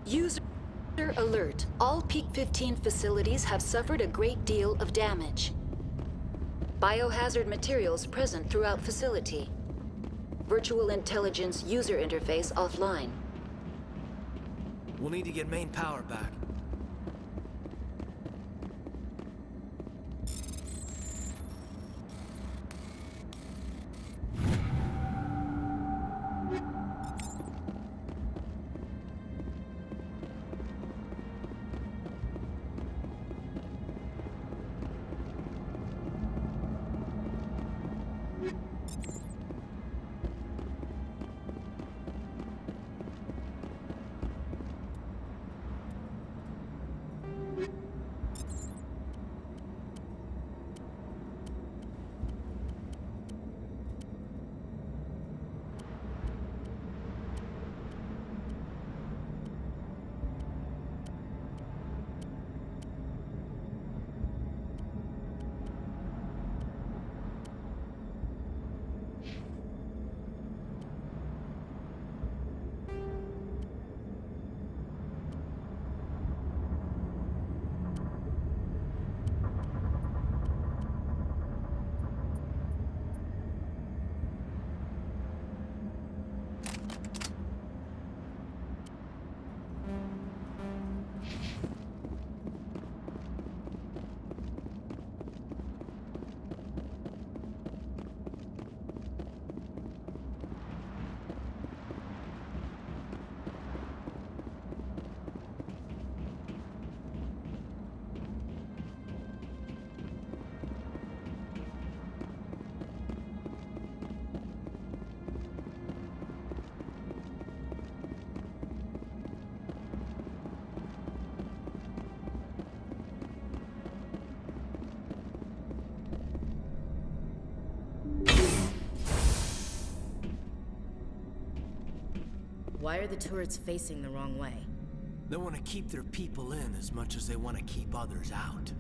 User alert. All Peak 15 facilities have suffered a great deal of damage. Biohazard materials present throughout facility. Virtual intelligence user interface offline. We'll need to get main power back. Why are the turrets facing the wrong way? They want to keep their people in as much as they want to keep others out.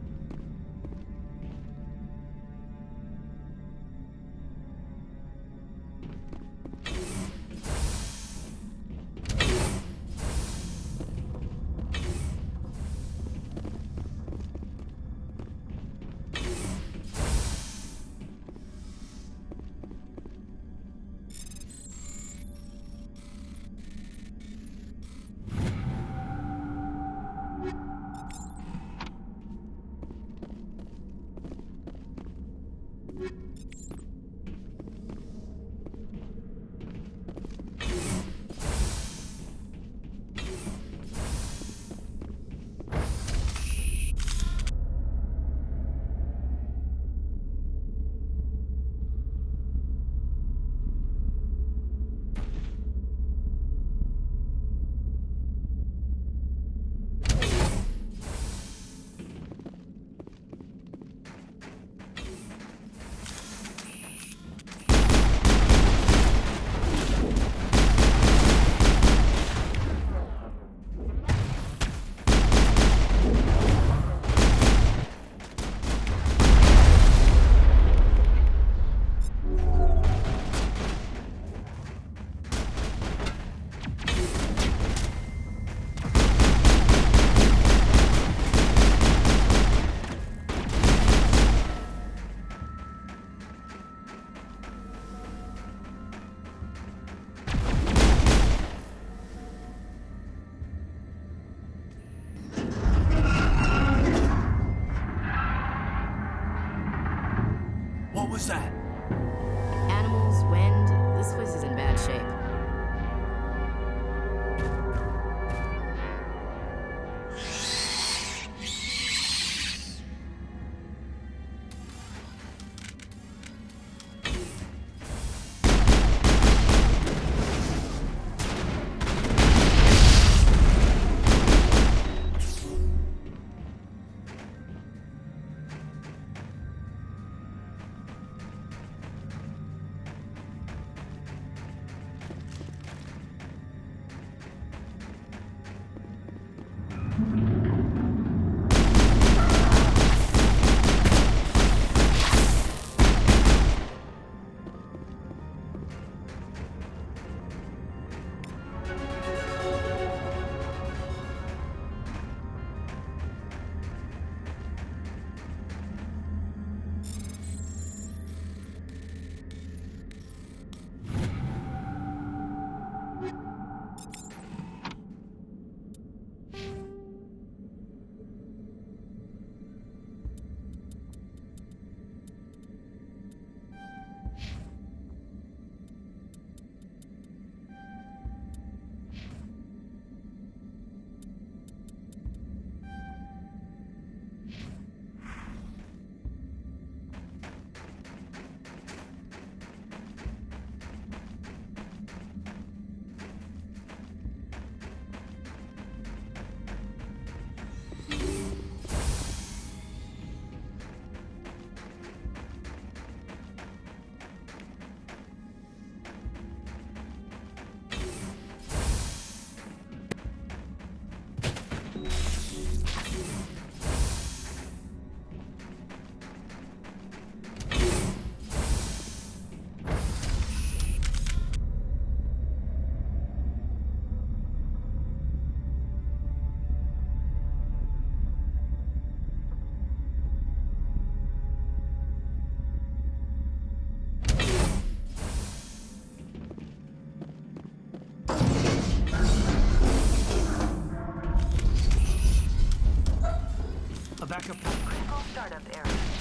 backup. Critical startup error.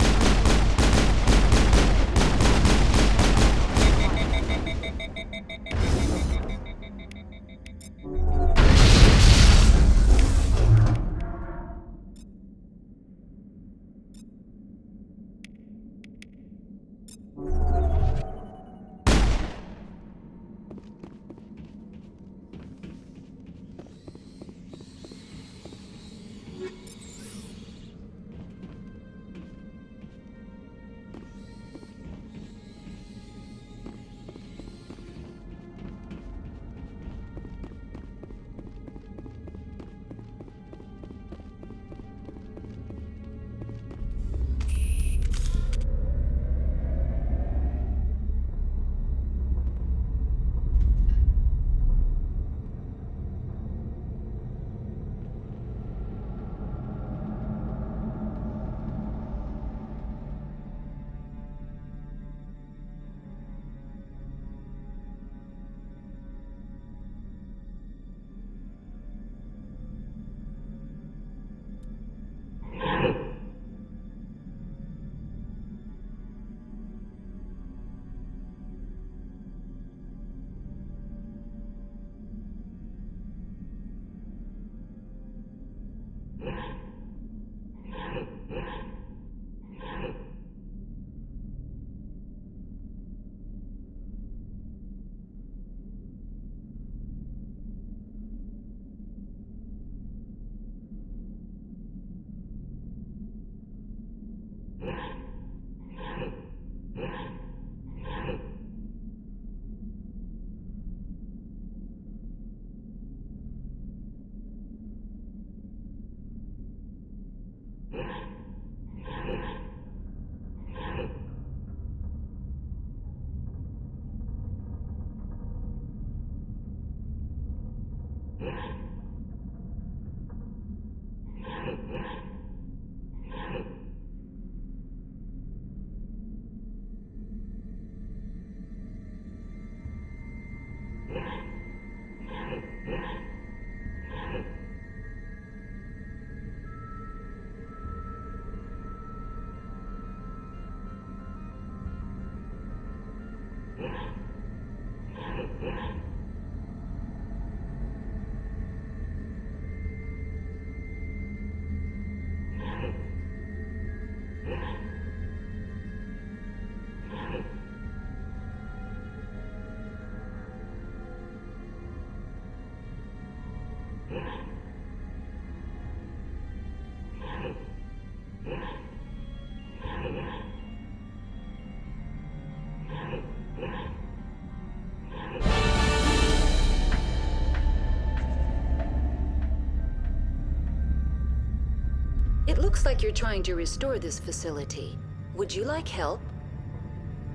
It looks like you're trying to restore this facility. Would you like help?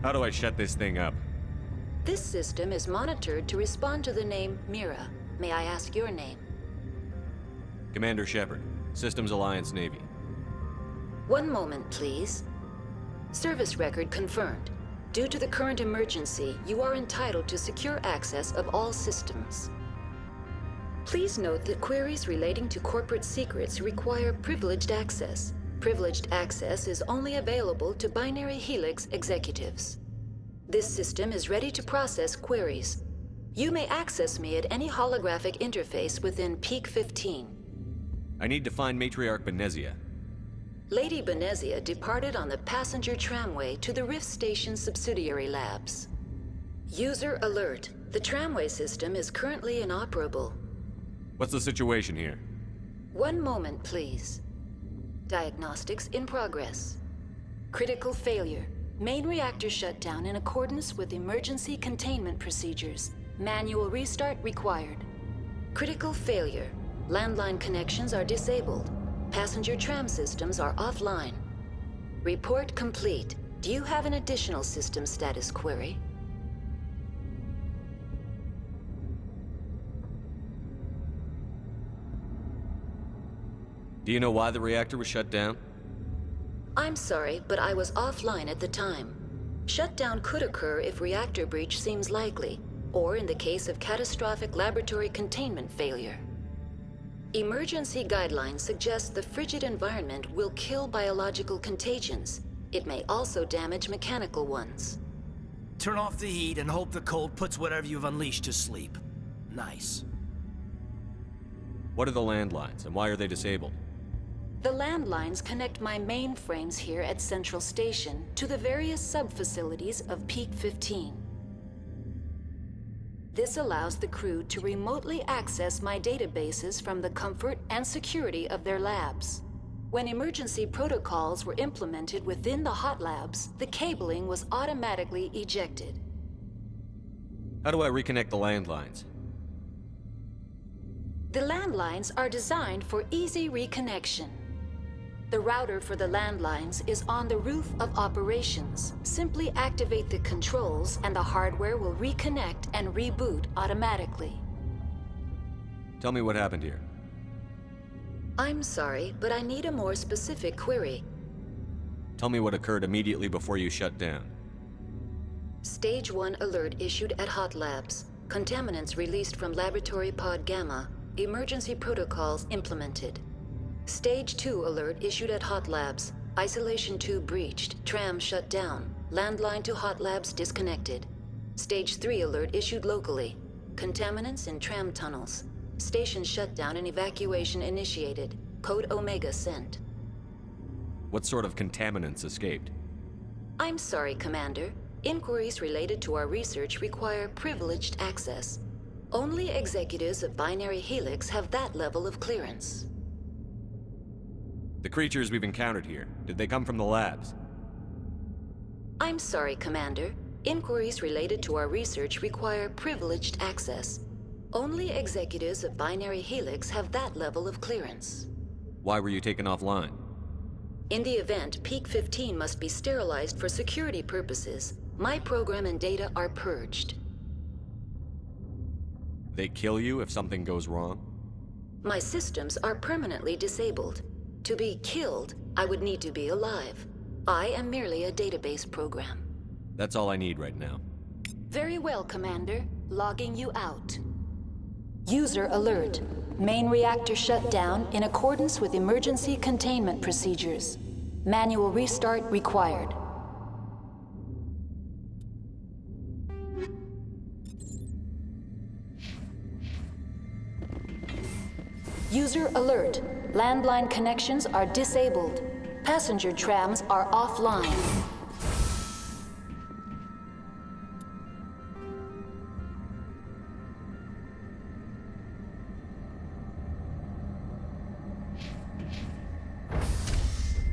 How do I shut this thing up? This system is monitored to respond to the name Mira. May I ask your name? Commander Shepard, Systems Alliance Navy. One moment, please. Service record confirmed. Due to the current emergency, you are entitled to secure access of all systems. Please note that queries relating to corporate secrets require privileged access. Privileged access is only available to Binary Helix executives. This system is ready to process queries. You may access me at any holographic interface within Peak 15. I need to find Matriarch Benezia. Lady Benezia departed on the passenger tramway to the Rift Station subsidiary labs. User alert. The tramway system is currently inoperable. What's the situation here? One moment, please. Diagnostics in progress. Critical failure. Main reactor shut down in accordance with emergency containment procedures. Manual restart required. Critical failure. Landline connections are disabled. Passenger tram systems are offline. Report complete. Do you have an additional system status query? Do you know why the reactor was shut down? I'm sorry, but I was offline at the time. Shutdown could occur if reactor breach seems likely, or in the case of catastrophic laboratory containment failure. Emergency guidelines suggest the frigid environment will kill biological contagions. It may also damage mechanical ones. Turn off the heat and hope the cold puts whatever you've unleashed to sleep. Nice. What are the landlines, and why are they disabled? The landlines connect my mainframes here at Central Station to the various sub-facilities of Peak 15. This allows the crew to remotely access my databases from the comfort and security of their labs. When emergency protocols were implemented within the hot labs, the cabling was automatically ejected. How do I reconnect the landlines? The landlines are designed for easy reconnection. The router for the landlines is on the roof of operations. Simply activate the controls and the hardware will reconnect and reboot automatically. Tell me what happened here. I'm sorry, but I need a more specific query. Tell me what occurred immediately before you shut down. Stage 1 alert issued at Hot Labs. Contaminants released from Laboratory Pod Gamma. Emergency protocols implemented. Stage 2 alert issued at Hot Labs. Isolation tube breached. Tram shut down. Landline to Hot Labs disconnected. Stage 3 alert issued locally. Contaminants in tram tunnels. Station shutdown and evacuation initiated. Code Omega sent. What sort of contaminants escaped? I'm sorry, Commander. Inquiries related to our research require privileged access. Only executives of Binary Helix have that level of clearance. The creatures we've encountered here, did they come from the labs? I'm sorry, Commander. Inquiries related to our research require privileged access. Only executives of Binary Helix have that level of clearance. Why were you taken offline? In the event, Peak 15 must be sterilized for security purposes. My program and data are purged. They kill you if something goes wrong? My systems are permanently disabled. To be killed, I would need to be alive. I am merely a database program. That's all I need right now. Very well, Commander. Logging you out. User alert. Main reactor shut down in accordance with emergency containment procedures. Manual restart required. User alert. Landline connections are disabled. Passenger trams are offline.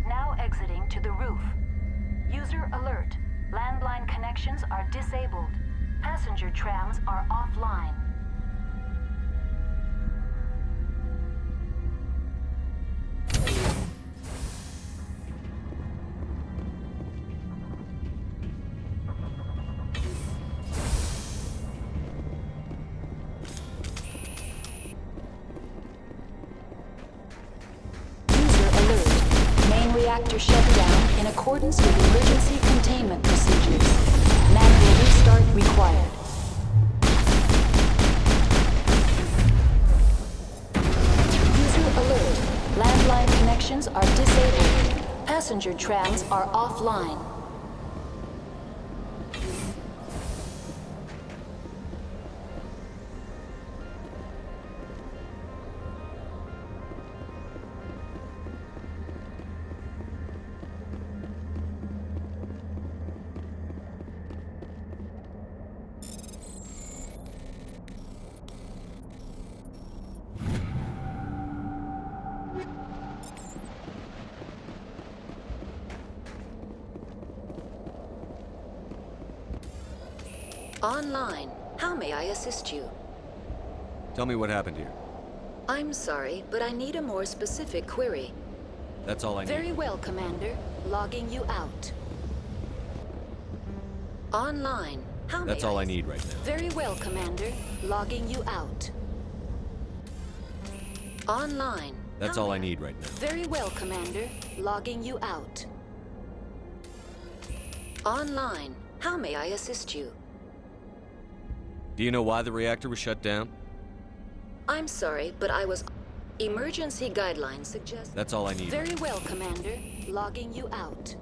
Now exiting to the roof. User alert. Landline connections are disabled. Passenger trams are offline. Reactor shut down in accordance with emergency containment procedures. Manual restart required. User alert. Landline connections are disabled. Passenger trams are offline. Online. How may I assist you? Tell me what happened here. I'm sorry, but I need a more specific query. That's all I need. Very well, Commander. Logging you out. Online. How may That's all I need right now. Very well, Commander. Logging you out. Online. That's all I need right now. Very well, Commander. Logging you out. Online. How may I assist you? Do you know why the reactor was shut down? I'm sorry, but I was... Emergency guidelines suggest... That's all I need. Very well, Commander. Logging you out.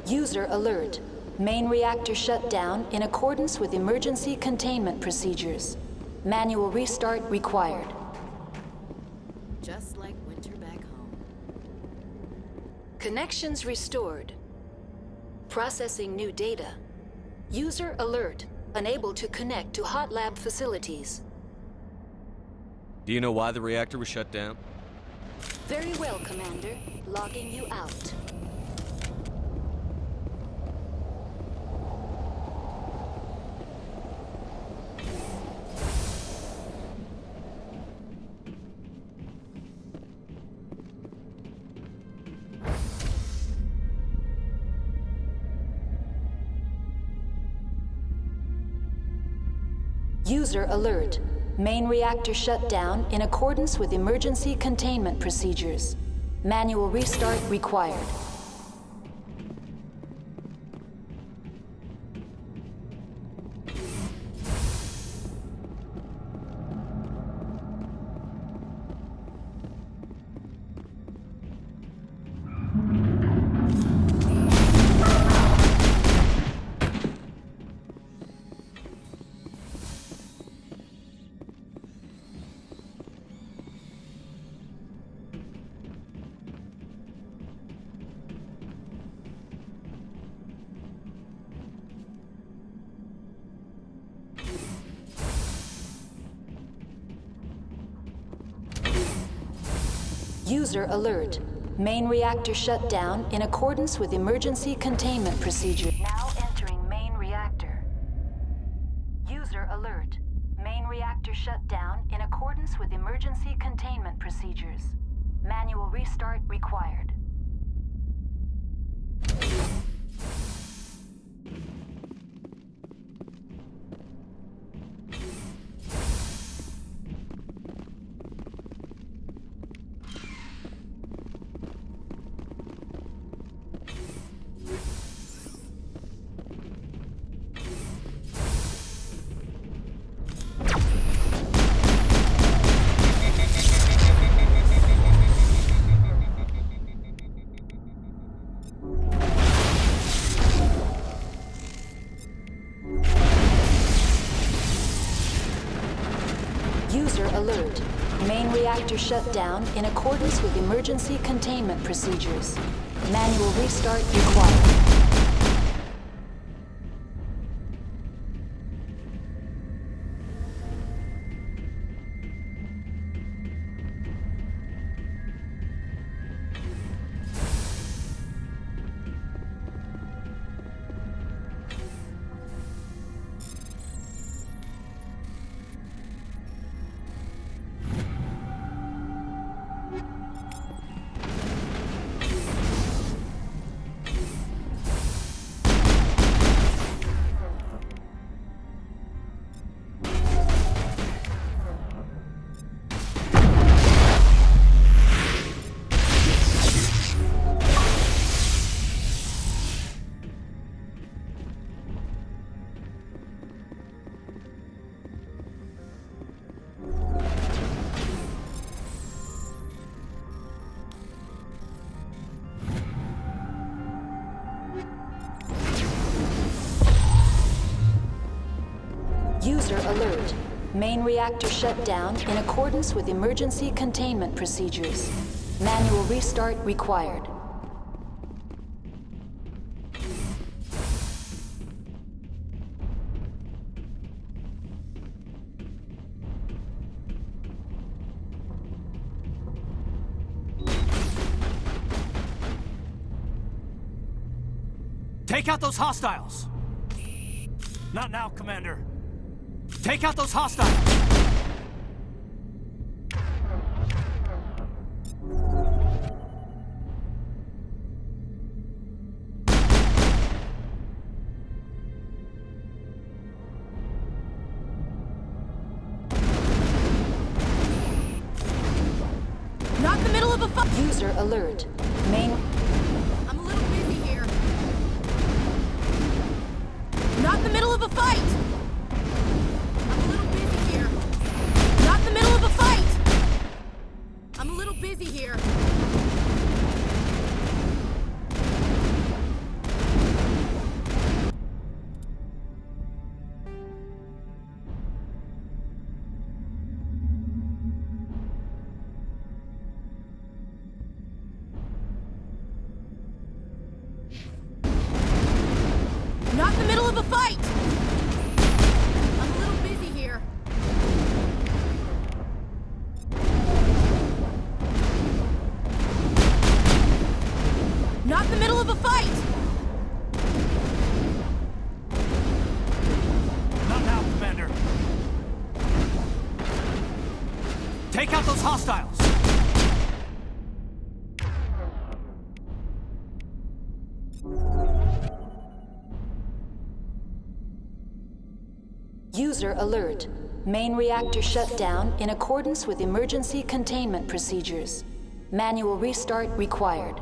User alert. Main reactor shut down in accordance with emergency containment procedures. Manual restart required. Just like winter back home. Connections restored. Processing new data. User alert. Unable to connect to hot lab facilities. Do you know why the reactor was shut down? Very well, Commander. Logging you out. User alert. Main reactor shut down in accordance with emergency containment procedures. Manual restart required. User alert. Main reactor shut down in accordance with emergency containment procedure. Now entering main reactor. User alert. Main reactor shut down in accordance with emergency containment procedures. Manual restart required. User alert. Main reactor shut down in accordance with emergency containment procedures. Manual restart required. User alert. Main reactor shut down in accordance with emergency containment procedures. Manual restart required. Take out those hostiles! Not now, Commander. Take out those hostiles! Not in the middle of a fight! User alert. Main... I'm a little busy here. Not in the middle of a fight! I'm a little busy here. Not in the middle of a fight! I'm a little busy here. Not in the middle of a fight! I'm a little busy here. Not in the middle of a fight! Not now, Commander. Take out those hostiles! User alert. Main reactor shut down in accordance with emergency containment procedures. Manual restart required.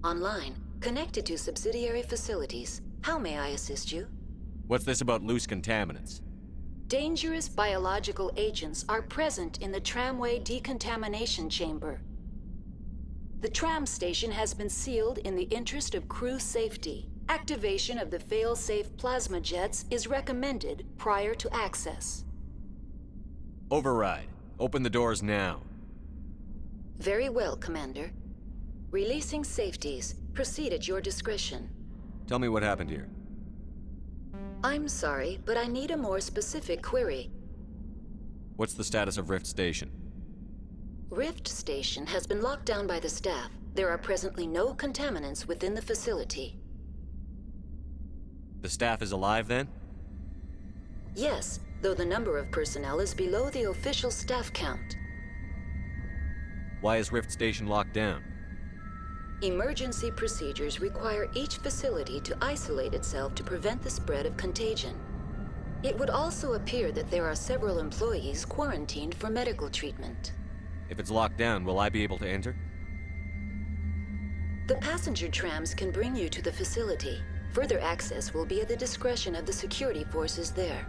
Online, connected to subsidiary facilities. How may I assist you? What's this about loose contaminants? Dangerous biological agents are present in the tramway decontamination chamber. The tram station has been sealed in the interest of crew safety. Activation of the fail-safe plasma jets is recommended prior to access. Override. Open the doors now. Very well, Commander. Releasing safeties. Proceed at your discretion. Tell me what happened here. I'm sorry, but I need a more specific query. What's the status of Rift Station? Rift Station has been locked down by the staff. There are presently no contaminants within the facility. The staff is alive then? Yes, though the number of personnel is below the official staff count. Why is Rift Station locked down? Emergency procedures require each facility to isolate itself to prevent the spread of contagion. It would also appear that there are several employees quarantined for medical treatment. If it's locked down, will I be able to enter? The passenger trams can bring you to the facility. Further access will be at the discretion of the security forces there.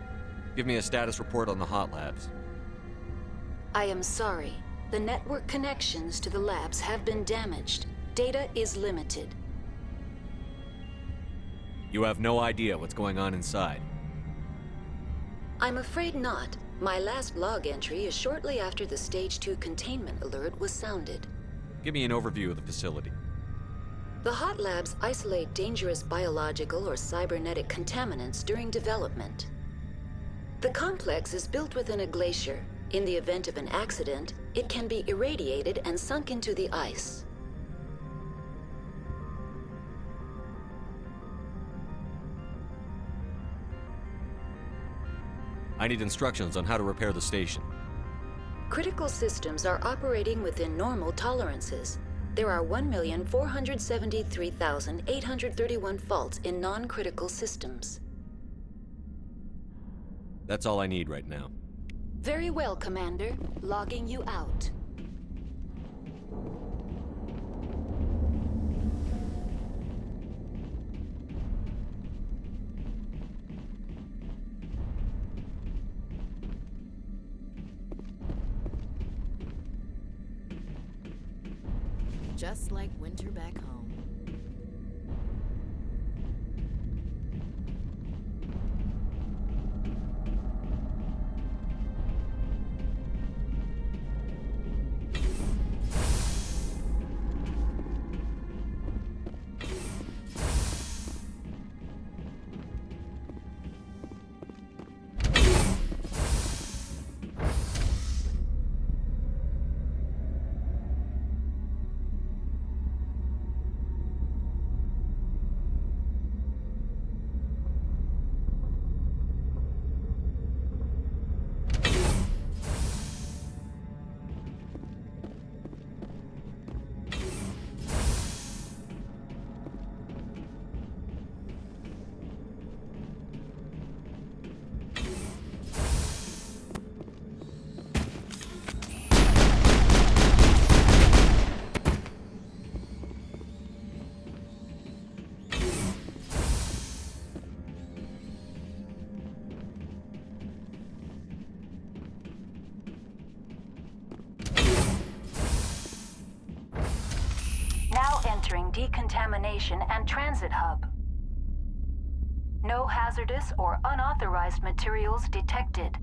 Give me a status report on the hot labs. I am sorry. The network connections to the labs have been damaged. Data is limited. You have no idea what's going on inside. I'm afraid not. My last log entry is shortly after the Stage 2 containment alert was sounded. Give me an overview of the facility. The hot labs isolate dangerous biological or cybernetic contaminants during development. The complex is built within a glacier. In the event of an accident, it can be irradiated and sunk into the ice. I need instructions on how to repair the station. Critical systems are operating within normal tolerances. There are 1,473,831 faults in non-critical systems. That's all I need right now. Very well, Commander. Logging you out. Just like winter back home. Now entering decontamination and transit hub. No hazardous or unauthorized materials detected.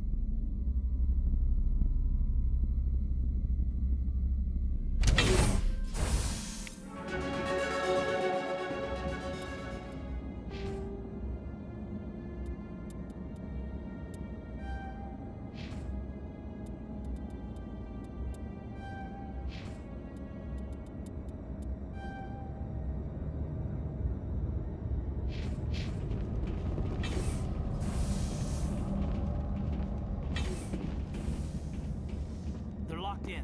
They're locked in.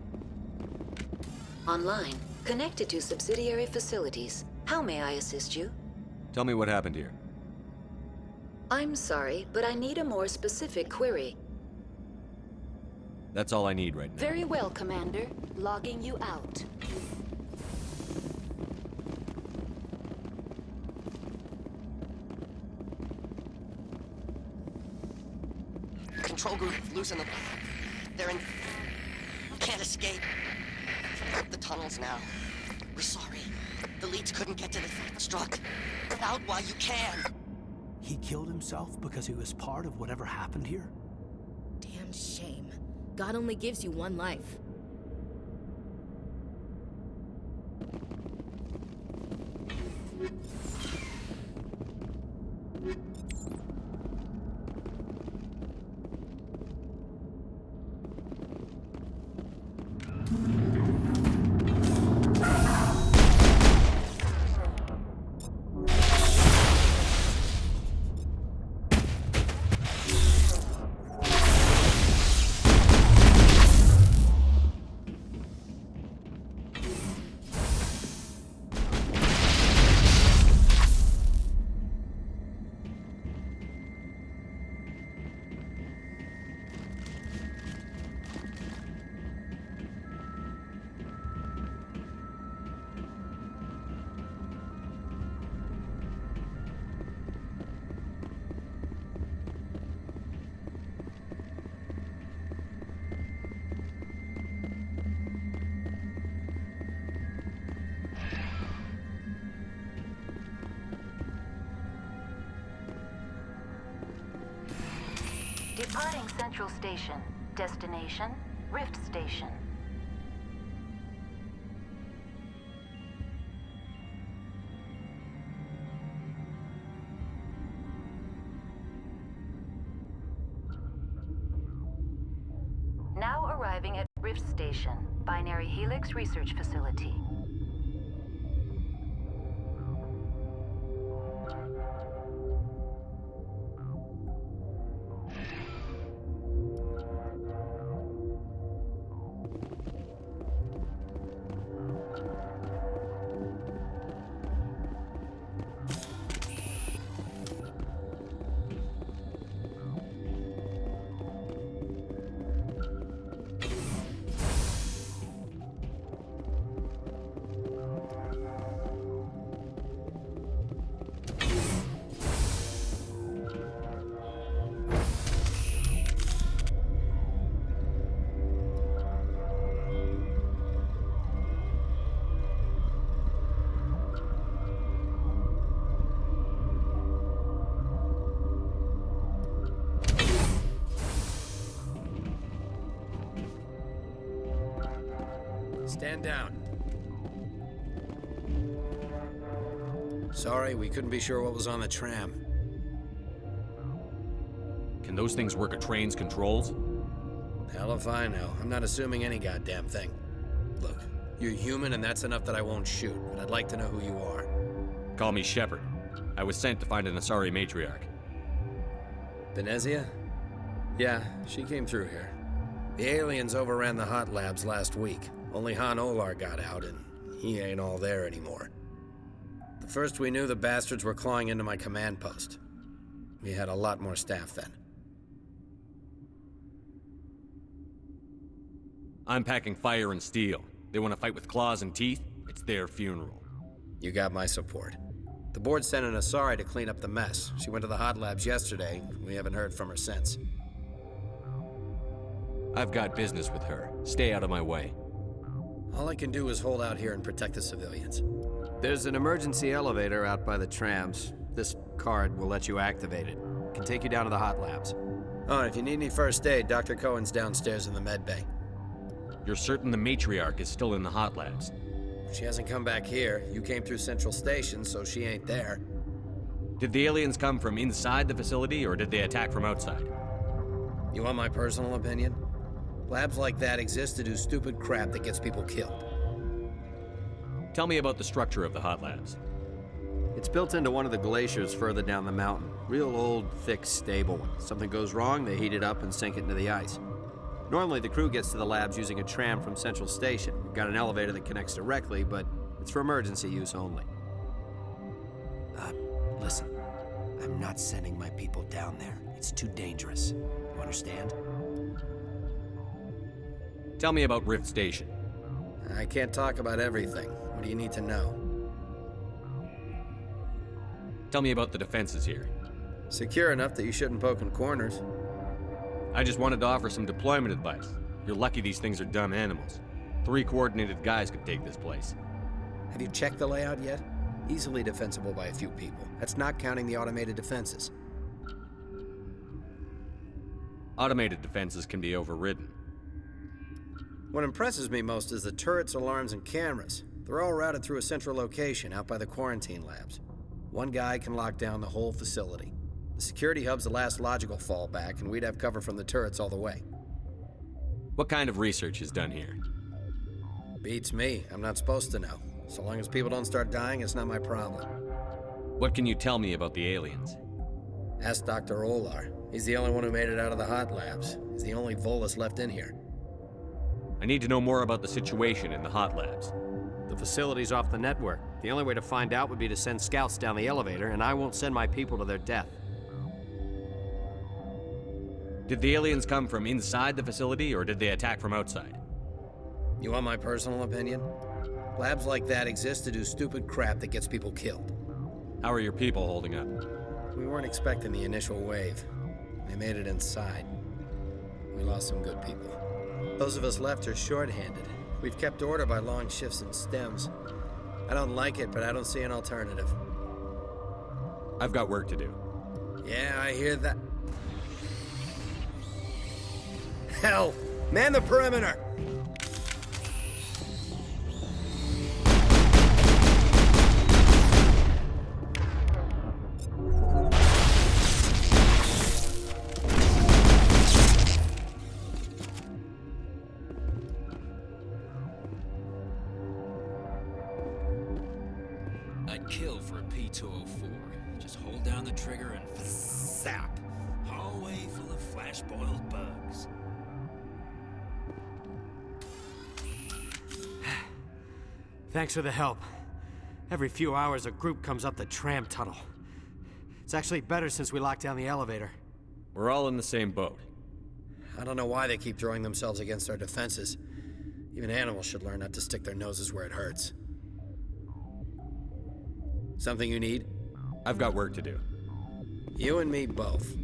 Online, connected to subsidiary facilities. How may I assist you? Tell me what happened here. I'm sorry, but I need a more specific query. That's all I need right now. Very well, Commander. Logging you out. Control group losing them. They're in... Can't escape. The tunnels now. We're sorry. The leads couldn't get to the struck. Get out while you can. He killed himself because he was part of whatever happened here? Damn shame. God only gives you one life. Departing Central Station. Destination, Rift Station. Now arriving at Rift Station, Binary Helix Research Facility. Stand down. Sorry, we couldn't be sure what was on the tram. Can those things work a train's controls? Hell if I know. I'm not assuming any goddamn thing. Look, you're human and that's enough that I won't shoot, but I'd like to know who you are. Call me Shepard. I was sent to find an Asari matriarch. Venezia? Yeah, she came through here. The aliens overran the hot labs last week. Only Han Olar got out, and he ain't all there anymore. The first we knew, the bastards were clawing into my command post. We had a lot more staff then. I'm packing fire and steel. They want to fight with claws and teeth? It's their funeral. You got my support. The board sent an Asari to clean up the mess. She went to the hot labs yesterday. We haven't heard from her since. I've got business with her. Stay out of my way. All I can do is hold out here and protect the civilians. There's an emergency elevator out by the trams. This card will let you activate it. Can take you down to the hot labs. Oh, and if you need any first aid, Dr. Cohen's downstairs in the med bay. You're certain the matriarch is still in the hot labs? She hasn't come back here. You came through Central Station, so she ain't there. Did the aliens come from inside the facility, or did they attack from outside? You want my personal opinion? Labs like that exist to do stupid crap that gets people killed. Tell me about the structure of the hot labs. It's built into one of the glaciers further down the mountain. Real old, thick, stable one. Something goes wrong, they heat it up and sink it into the ice. Normally, the crew gets to the labs using a tram from Central Station. We've got an elevator that connects directly, but it's for emergency use only. Listen. I'm not sending my people down there. It's too dangerous. You understand? Tell me about Rift Station. I can't talk about everything. What do you need to know? Tell me about the defenses here. Secure enough that you shouldn't poke in corners. I just wanted to offer some deployment advice. You're lucky these things are dumb animals. 3 coordinated guys could take this place. Have you checked the layout yet? Easily defensible by a few people. That's not counting the automated defenses. Automated defenses can be overridden. What impresses me most is the turrets, alarms, and cameras. They're all routed through a central location out by the quarantine labs. One guy can lock down the whole facility. The security hub's the last logical fallback, and we'd have cover from the turrets all the way. What kind of research is done here? Beats me. I'm not supposed to know. So long as people don't start dying, it's not my problem. What can you tell me about the aliens? Ask Dr. Olar. He's the only one who made it out of the hot labs. He's the only Volus left in here. I need to know more about the situation in the hot labs. The facility's off the network. The only way to find out would be to send scouts down the elevator, and I won't send my people to their death. Did the aliens come from inside the facility, or did they attack from outside? You want my personal opinion? Labs like that exist to do stupid crap that gets people killed. How are your people holding up? We weren't expecting the initial wave. They made it inside. We lost some good people. Those of us left are short-handed. We've kept order by long shifts and stems. I don't like it, but I don't see an alternative. I've got work to do. Yeah, I hear that. Hell! Man the perimeter! I'd kill for a P-204. Just hold down the trigger and zap. Hallway full of flash-boiled bugs. Thanks for the help. Every few hours, a group comes up the tram tunnel. It's actually better since we locked down the elevator. We're all in the same boat. I don't know why they keep throwing themselves against our defenses. Even animals should learn not to stick their noses where it hurts. Something you need? I've got work to do. You and me both.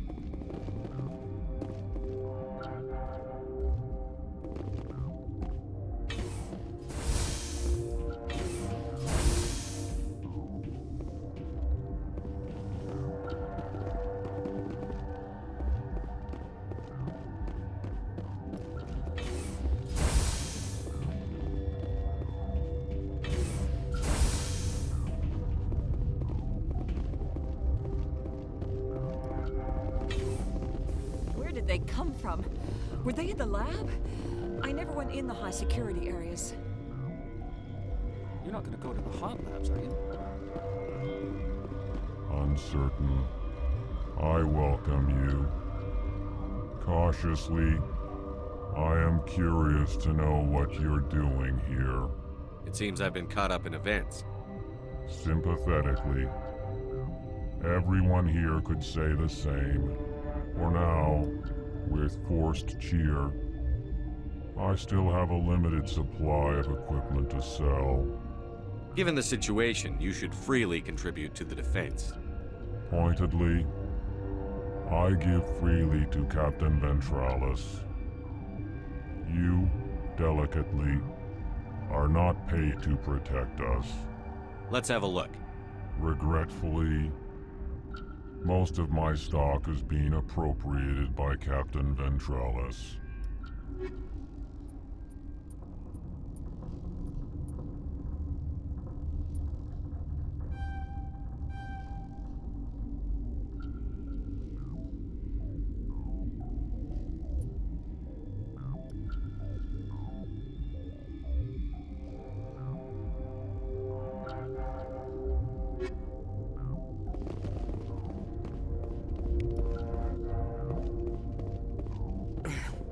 come from? Were they in the lab? I never went in the high security areas. You're not gonna go to the hot labs, are you? Uncertain. I welcome you. Cautiously, I am curious to know what you're doing here. It seems I've been caught up in events. Sympathetically. Everyone here could say the same. For now, with forced cheer, I still have a limited supply of equipment to sell. Given the situation, you should freely contribute to the defense. Pointedly, I give freely to Captain Ventralis. You, delicately, are not paid to protect us. Let's have a look. Regretfully, most of my stock is being appropriated by Captain Ventralis.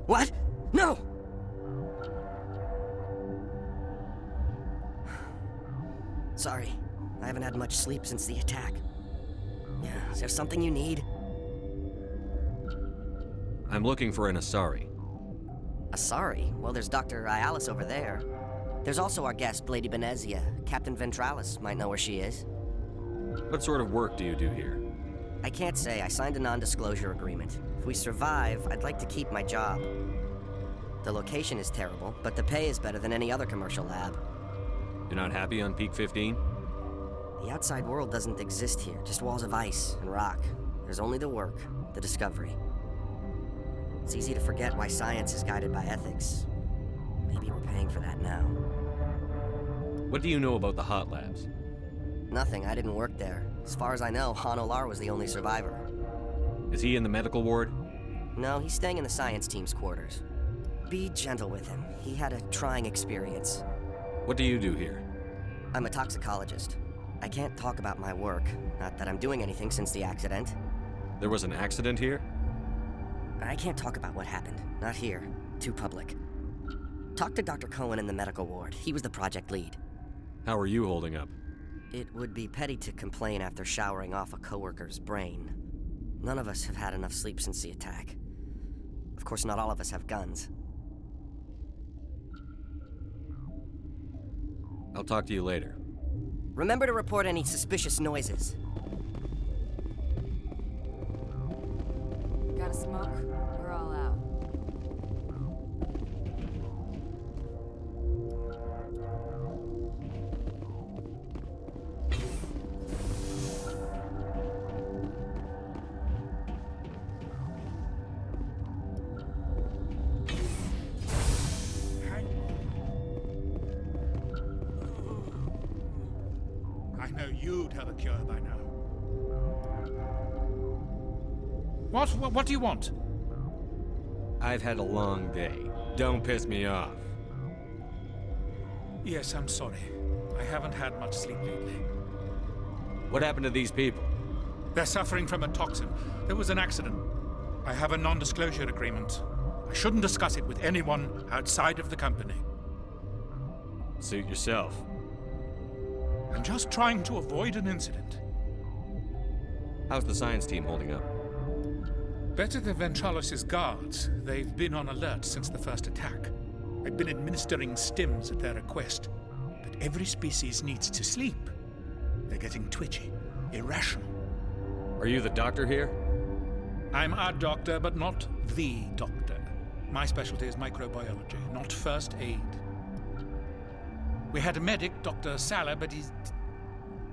What? No! Sorry, I haven't had much sleep since the attack. Yeah, is there something you need? I'm looking for an Asari. Asari? Well, there's Dr. Ayalis over there. There's also our guest, Lady Benezia. Captain Ventralis might know where she is. What sort of work do you do here? I can't say. I signed a non-disclosure agreement. If we survive, I'd like to keep my job. The location is terrible, but the pay is better than any other commercial lab. You're not happy on Peak 15? The outside world doesn't exist here, just walls of ice and rock. There's only the work, the discovery. It's easy to forget why science is guided by ethics. Maybe we're paying for that now. What do you know about the hot labs? Nothing, I didn't work there. As far as I know, Han Olar was the only survivor. Is he in the medical ward? No, he's staying in the science team's quarters. Be gentle with him. He had a trying experience. What do you do here? I'm a toxicologist. I can't talk about my work. Not that I'm doing anything since the accident. There was an accident here? I can't talk about what happened. Not here. Too public. Talk to Dr. Cohen in the medical ward. He was the project lead. How are you holding up? It would be petty to complain after showering off a coworker's brain. None of us have had enough sleep since the attack. Of course, not all of us have guns. I'll talk to you later. Remember to report any suspicious noises. Got a smoke? We're all out. I know you'd have a cure by now. What do you want? I've had a long day. Don't piss me off. Yes, I'm sorry. I haven't had much sleep lately. What happened to these people? They're suffering from a toxin. There was an accident. I have a non-disclosure agreement. I shouldn't discuss it with anyone outside of the company. Suit yourself. I'm just trying to avoid an incident. How's the science team holding up? Better than Ventralis' guards. They've been on alert since the first attack. I've been administering stims at their request. But every species needs to sleep. They're getting twitchy, irrational. Are you the doctor here? I'm a doctor, but not the doctor. My specialty is microbiology, not first aid. We had a medic, Dr. Salah, but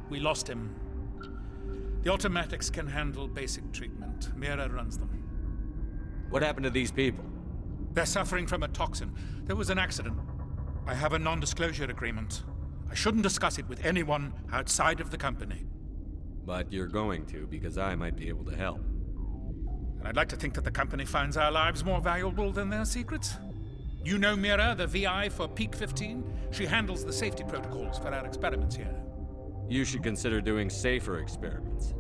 we lost him. The automatics can handle basic treatment. Mira runs them. What happened to these people? They're suffering from a toxin. There was an accident. I have a non-disclosure agreement. I shouldn't discuss it with anyone outside of the company. But you're going to, because I might be able to help. And I'd like to think that the company finds our lives more valuable than their secrets. You know Mira, the VI for Peak 15? She handles the safety protocols for our experiments here. You should consider doing safer experiments.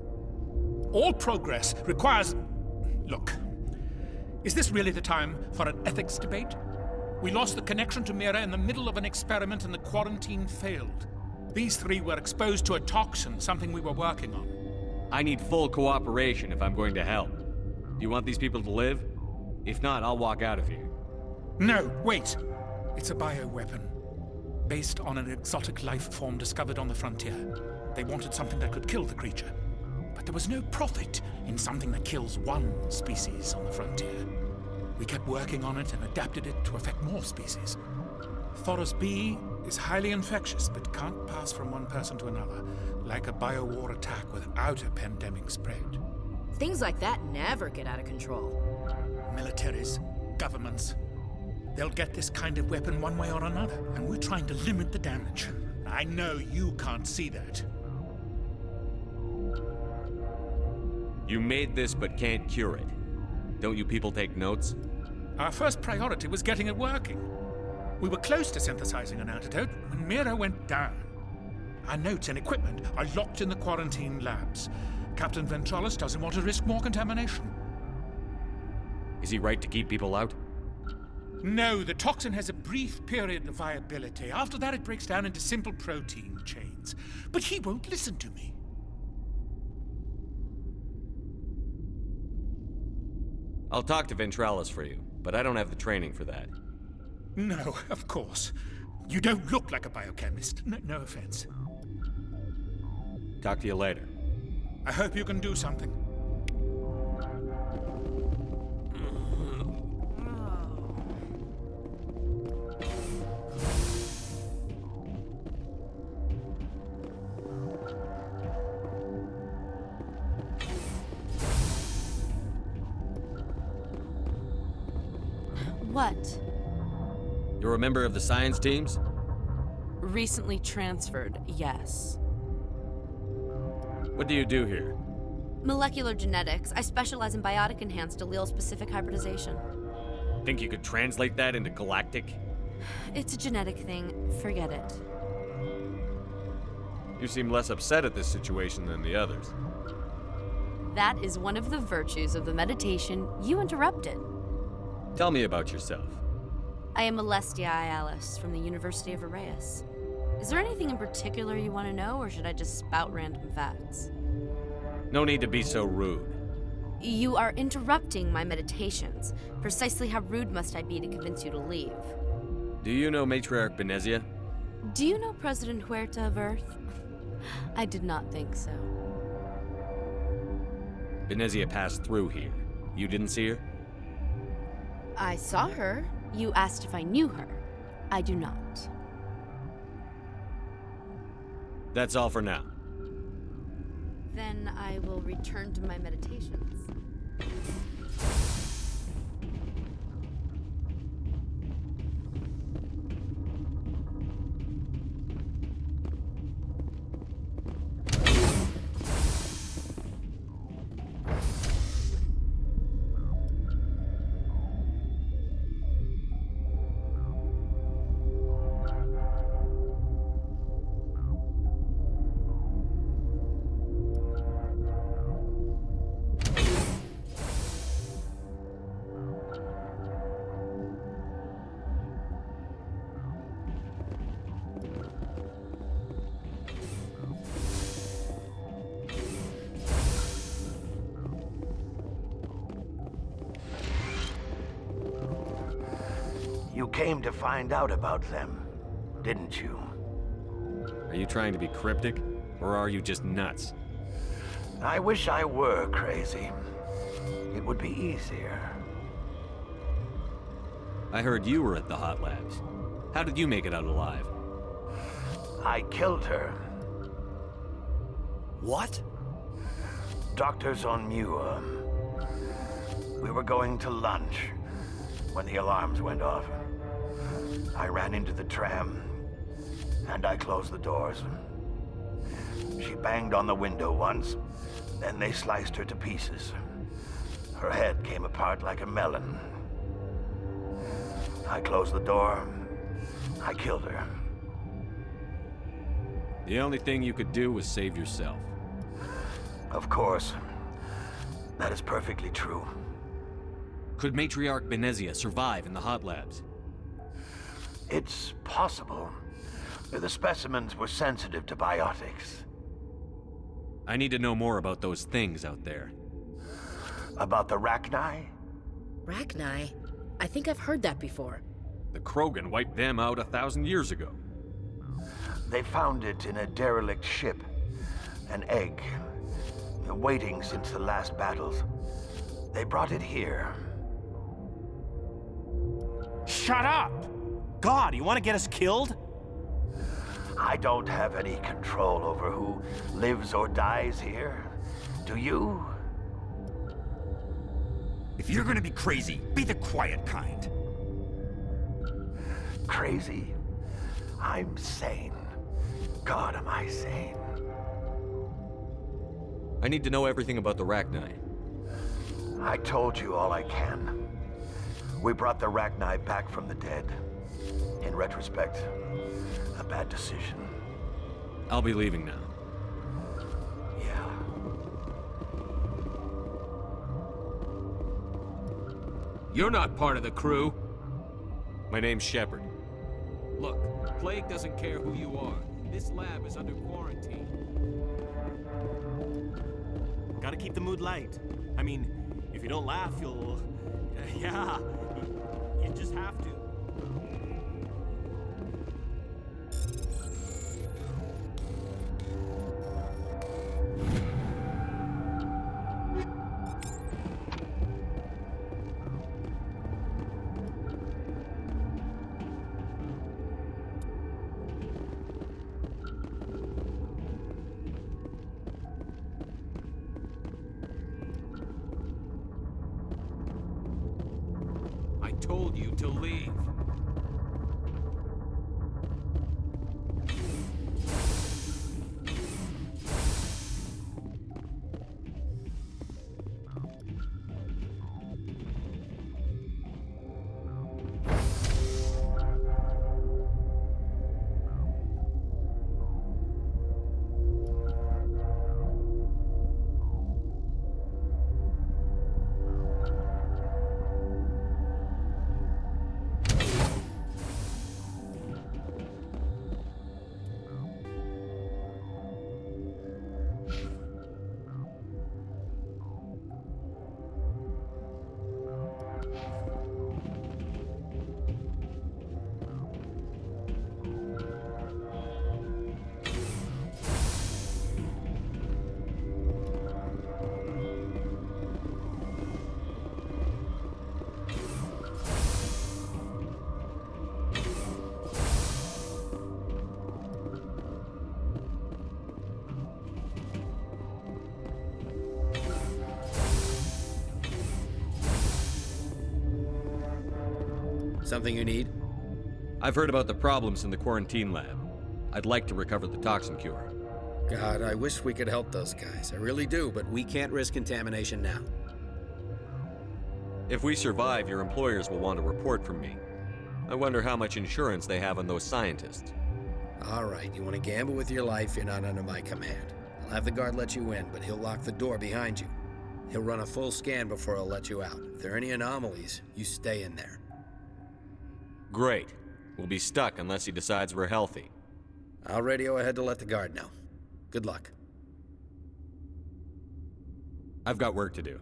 All progress requires... Look, is this really the time for an ethics debate? We lost the connection to Mira in the middle of an experiment and the quarantine failed. These three were exposed to a toxin, something we were working on. I need full cooperation if I'm going to help. Do you want these people to live? If not, I'll walk out of here. No, wait. It's a bioweapon. Based on an exotic life form discovered on the frontier. They wanted something that could kill the creature. But there was no profit in something that kills one species on the frontier. We kept working on it and adapted it to affect more species. Thoros B is highly infectious, but can't pass from one person to another, like a biowar attack without a pandemic spread. Things like that never get out of control. Militaries, governments, they'll get this kind of weapon one way or another, and we're trying to limit the damage. I know you can't see that. You made this but can't cure it. Don't you people take notes? Our first priority was getting it working. We were close to synthesizing an antidote when Mira went down. Our notes and equipment are locked in the quarantine labs. Captain Ventralis doesn't want to risk more contamination. Is he right to keep people out? No, the toxin has a brief period of viability. After that, it breaks down into simple protein chains. But he won't listen to me. I'll talk to Ventralis for you, but I don't have the training for that. No, of course. You don't look like a biochemist. No offense. Talk to you later. I hope you can do something. What? You're a member of the science teams? Recently transferred, yes. What do you do here? Molecular genetics. I specialize in biotic-enhanced allele-specific hybridization. Think you could translate that into galactic? It's a genetic thing. Forget it. You seem less upset at this situation than the others. That is one of the virtues of the meditation you interrupted. Tell me about yourself. I am Alestia Ialis from the University of Arraeus. Is there anything in particular you want to know, or should I just spout random facts? No need to be so rude. You are interrupting my meditations. Precisely how rude must I be to convince you to leave? Do you know Matriarch Benezia? Do you know President Huerta of Earth? I did not think so. Benezia passed through here. You didn't see her? I saw her. You asked if I knew her. I do not. That's all for now. Then I will return to my meditations. You came to find out about them, didn't you? Are you trying to be cryptic, or are you just nuts? I wish I were crazy. It would be easier. I heard you were at the hot labs. How did you make it out alive? I killed her. What? Doctors on Muir. We were going to lunch when the alarms went off. I ran into the tram, and I closed the doors. She banged on the window once, then they sliced her to pieces. Her head came apart like a melon. I closed the door. I killed her. The only thing you could do was save yourself. Of course. That is perfectly true. Could Matriarch Benezia survive in the hot labs? It's possible. The specimens were sensitive to biotics. I need to know more about those things out there. About the Rachni? Rachni? I think I've heard that before. The Krogan wiped them out 1,000 years ago. They found it in a derelict ship. An egg. Waiting since the last battles. They brought it here. Shut up! God, you want to get us killed? I don't have any control over who lives or dies here. Do you? If you're gonna be crazy, be the quiet kind. Crazy? I'm sane. God, am I sane? I need to know everything about the Rachni. I told you all I can. We brought the Rachni back from the dead. In retrospect, a bad decision. I'll be leaving now. Yeah. You're not part of the crew. My name's Shepard. Look, Plague doesn't care who you are. This lab is under quarantine. Gotta keep the mood light. I mean, if you don't laugh, you'll... yeah, you just have to. I told you to leave. Something you need? I've heard about the problems in the quarantine lab. I'd like to recover the toxin cure. God, I wish we could help those guys. I really do, but we can't risk contamination now. If we survive, your employers will want a report from me. I wonder how much insurance they have on those scientists. All right, you want to gamble with your life, you're not under my command. I'll have the guard let you in, but he'll lock the door behind you. He'll run a full scan before he'll let you out. If there are any anomalies, you stay in there. Great. We'll be stuck unless he decides we're healthy. I'll radio ahead to let the guard know. Good luck. I've got work to do.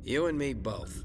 You and me both.